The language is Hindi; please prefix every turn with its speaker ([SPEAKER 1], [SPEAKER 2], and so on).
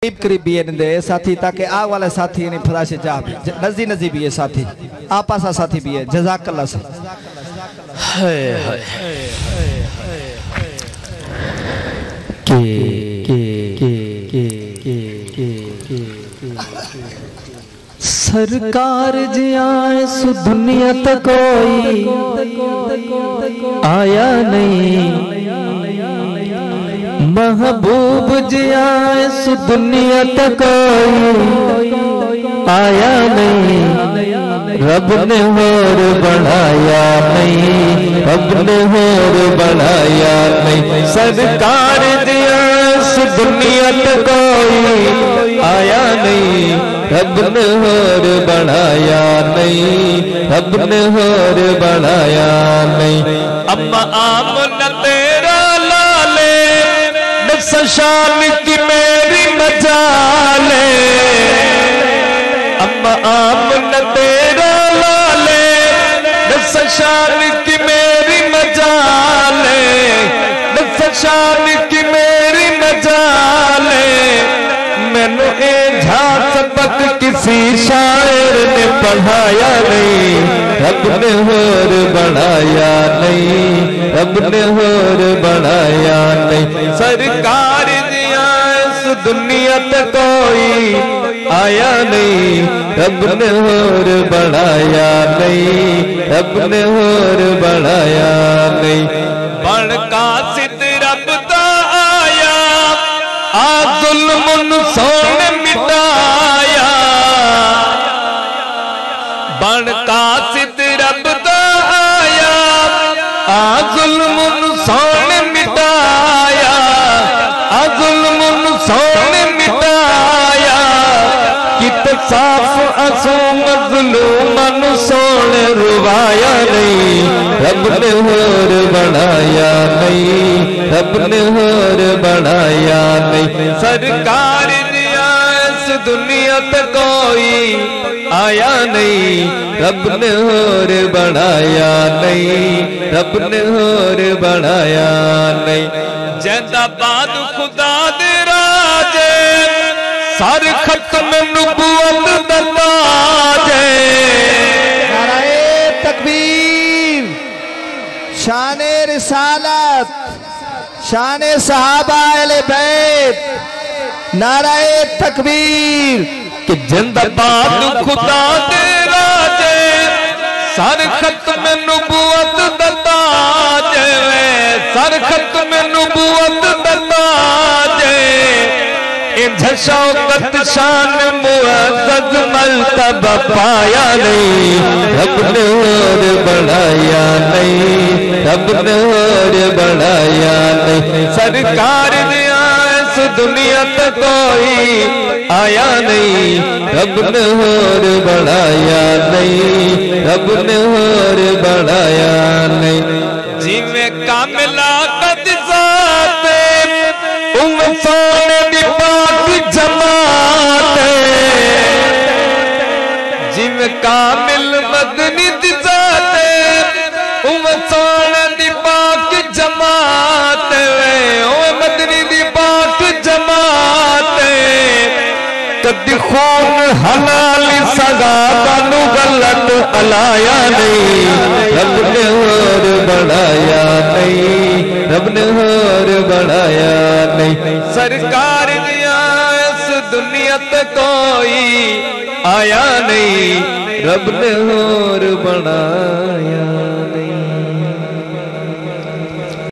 [SPEAKER 1] करीब करीब भी है साथी ताकि आग वाले साथी यानी फदा से जा नजदीक नजदीक भी है साथी आपा सा साथी भी है जज़ाकल्लाह से
[SPEAKER 2] सरकार जी आए सु दुनिया तक कोई आया नहीं, महबूब जी आए सु दुनिया तक कोई आया नहीं, रब ने होर बढ़ाया नहीं, रब ने होर बढ़ाया नहीं। सरकार जी आए सु दुनिया तक कोई आया नहीं, रब ने होर बढ़ाया नहीं, रब ने होर बढ़ाया नहीं। अम्मा आमना तेरा लाले शान की मेरी मजाले, अम्मा आमना तेरा लाले शान की मेरी मजाले, शान की मेरी मजाले। मैनू ए झा सबक किसी शायर ने पढ़ाया नहीं, रब ने होर बढ़ाया नहीं, रब ने होर बढ़ाया नहीं। सरकार जी आए सु दुनिया तक कोई आया नहीं, रब ने होर बढ़ाया नहीं, रब ने होर बढ़ाया नहीं। बण कासिद रब दा आया आ जुल्म सोने मिटाया, बण कासिद रब दा आया आ जुल्म सोने मिटाया, आ जुल्म सोने मिटाया। कित साफ असू मज़लूमन सोने रुवाया नहीं, रब ने होर बढ़ाया नहीं, रब ने होर बढ़ाया नहीं। सरकार जी आए दुनिया तक कोई आया नहीं, रब ने होर बढ़ाया नहीं, रब ने होर बढ़ाया नहीं। जिंदाबाद खुदा दे राजे सर खत्म नबूवत दा ताजे,
[SPEAKER 1] नाराए तकबीर, शाने रिसालत, शाने सहाबा अहले बैत, नाराए तकबीर।
[SPEAKER 2] कि जिंदाबाद खुदा दे राजे सर खत्म नबूवत दा ताजे, सर खत्म नबूवत दा ताजे। इंझ शौकत शान मुअज़्ज़ज़ मर्तबा पाया नहीं, रब ने होर बढ़ाया नहीं, रब ने होर बढ़ाया नहीं। सरकार ने आए सु दुनिया तक कोई आया नहीं, रब ने होर बढ़ाया नहीं, रब ने होर बढ़ाया नहीं। जिमें कामिला कद ज़ाते सोने दी पाक जमात, जिमें कामिल मदनी दी ज़ाते सोने दी पाक जमात, ओ मदनी दी पाक जमात। कदी खून हलाल सगा कानू गलत अलाया नहीं, रब ने होर बढ़ाया नहीं, रब ने होर बढ़ाया नहीं। सरकार जी आए सु दुनिया तक कोई आया नहीं, रब ने होर बढ़ाया।